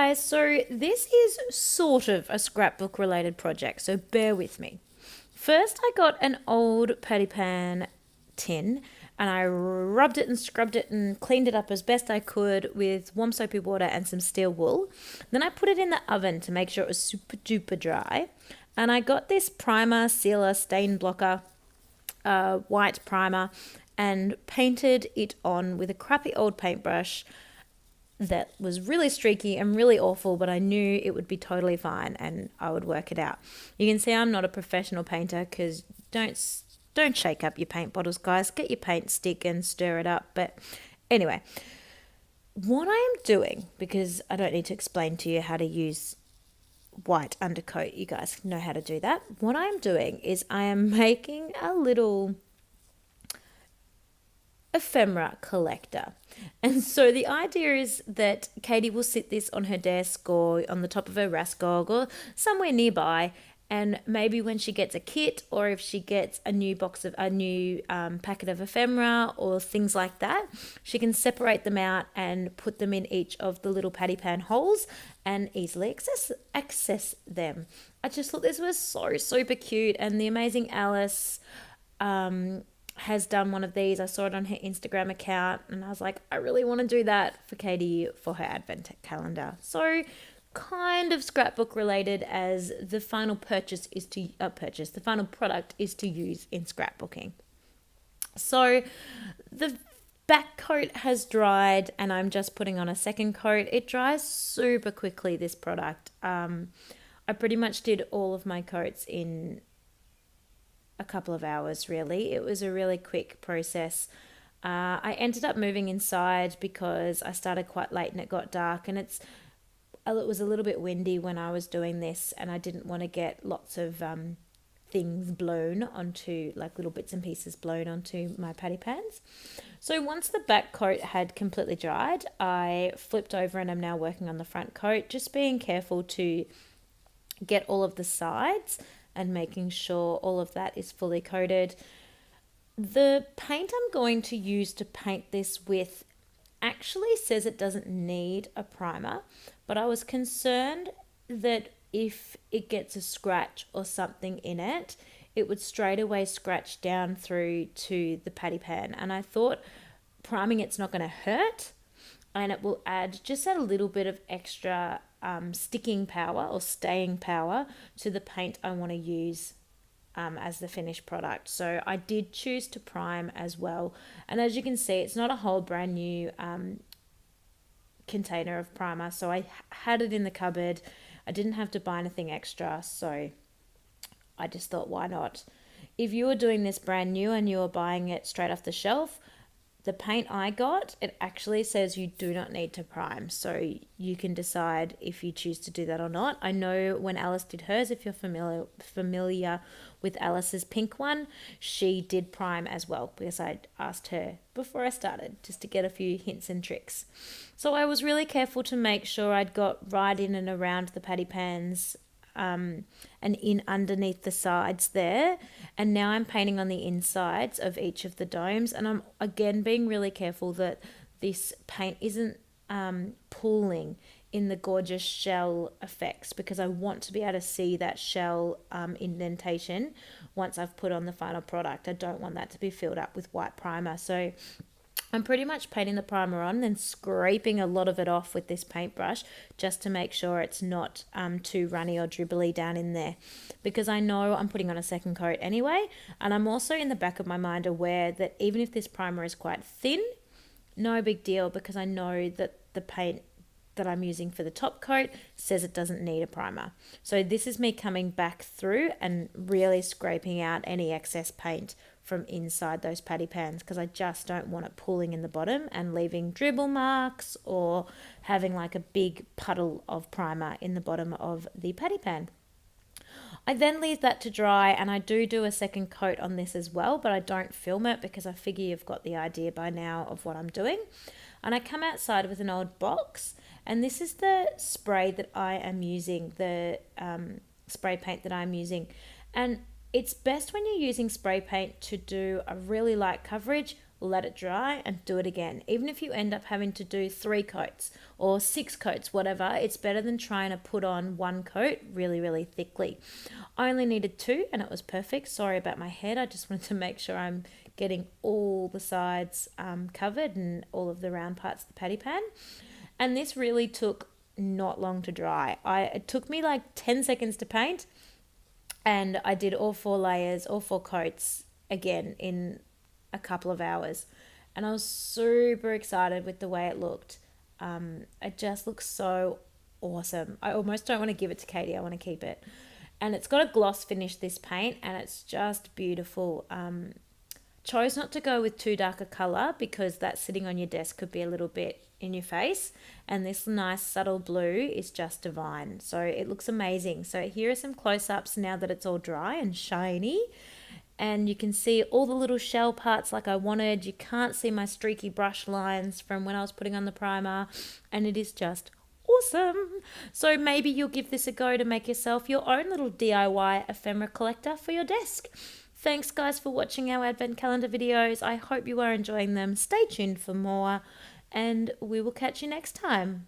guys, so this is sort of a scrapbook related project, so bear with me. First, I got an old patty pan tin and I rubbed it and scrubbed it and cleaned it up as best I could with warm soapy water and some steel wool. Then I put it in the oven to make sure it was super duper dry. And I got this primer, sealer, stain blocker, white primer, and painted it on with a crappy old paintbrush that was really streaky and really awful, but I knew it would be totally fine and I would work it out. You can see I'm not a professional painter because don't shake up your paint bottles, guys. Get your paint stick and stir it up. But anyway, what I am doing, because I don't need to explain to you how to use white undercoat, you guys know how to do that. What I'm doing is I am making a little ephemera collector. And so the idea is that Katie will sit this on her desk or on the top of her Raskog or somewhere nearby, and maybe when she gets a kit or if she gets a new packet of ephemera or things like that, she can separate them out and put them in each of the little patty pan holes and easily access them. I just thought this was so super cute, and the amazing Alice has done one of these. I saw it on her Instagram account and I was like, I really want to do that for Katie for her advent calendar. So kind of scrapbook related, as the final the final product is to use in scrapbooking. So the back coat has dried and I'm just putting on a second coat. It dries super quickly, this product. I pretty much did all of my coats in a couple of hours, really. It was a really quick process. I ended up moving inside because I started quite late and it got dark, and it was a little bit windy when I was doing this, and I didn't want to get lots of things blown onto, like little bits and pieces blown onto my patty pans. So once the back coat had completely dried, I flipped over and I'm now working on the front coat, just being careful to get all of the sides and making sure all of that is fully coated. The paint I'm going to use to paint this with actually says it doesn't need a primer, but I was concerned that if it gets a scratch or something in it, it would straight away scratch down through to the patty pan. And I thought priming it's not going to hurt, and it will just add a little bit of extra sticking power or staying power to the paint I want to use as the finished product. So I did choose to prime as well, and as you can see, it's not a whole brand new container of primer, so I had it in the cupboard. I didn't have to buy anything extra, so I just thought, why not? If you were doing this brand new and you were buying it straight off the shelf, the paint I got, it actually says you do not need to prime, so you can decide if you choose to do that or not. I know when Alice did hers, if you're familiar with Alice's pink one, she did prime as well, because I asked her before I started just to get a few hints and tricks. So I was really careful to make sure I'd got right in and around the patty pans and in underneath the sides there. And now I'm painting on the insides of each of the domes, and I'm again being really careful that this paint isn't pooling in the gorgeous shell effects, because I want to be able to see that shell indentation once I've put on the final product. I don't want that to be filled up with white primer. So I'm pretty much painting the primer on, then scraping a lot of it off with this paintbrush just to make sure it's not too runny or dribbly down in there, because I know I'm putting on a second coat anyway. And I'm also in the back of my mind aware that even if this primer is quite thin, no big deal, because I know that the paint that I'm using for the top coat says it doesn't need a primer. So this is me coming back through and really scraping out any excess paint from inside those patty pans, because I just don't want it pooling in the bottom and leaving dribble marks or having like a big puddle of primer in the bottom of the patty pan. I then leave that to dry, and I do a second coat on this as well, but I don't film it because I figure you've got the idea by now of what I'm doing. And I come outside with an old box, and this is the spray that I am using, the spray paint that I'm using. And it's best when you're using spray paint to do a really light coverage let it dry, and do it again. Even if you end up having to do 3 coats or 6 coats, whatever, it's better than trying to put on 1 coat really, really thickly. I only needed 2 and it was perfect. Sorry about my head. I just wanted to make sure I'm getting all the sides covered and all of the round parts of the patty pan. And this really took not long to dry. It took me like 10 seconds to paint, and I did all 4 layers, all 4 coats again in a couple of hours. And I was super excited with the way it looked. It just looks so awesome. I almost don't want to give it to Katie. I want to keep it. And it's got a gloss finish, this paint, and it's just beautiful. Chose not to go with too dark a colour because that sitting on your desk could be a little bit in your face, and this nice subtle blue is just divine. So it looks amazing. So here are some close-ups now that it's all dry and shiny, and you can see all the little shell parts like I wanted. You can't see my streaky brush lines from when I was putting on the primer, and it is just awesome. So maybe you'll give this a go to make yourself your own little DIY ephemera collector for your desk. Thanks guys for watching our advent calendar videos. I hope you are enjoying them. Stay tuned for more, and we will catch you next time.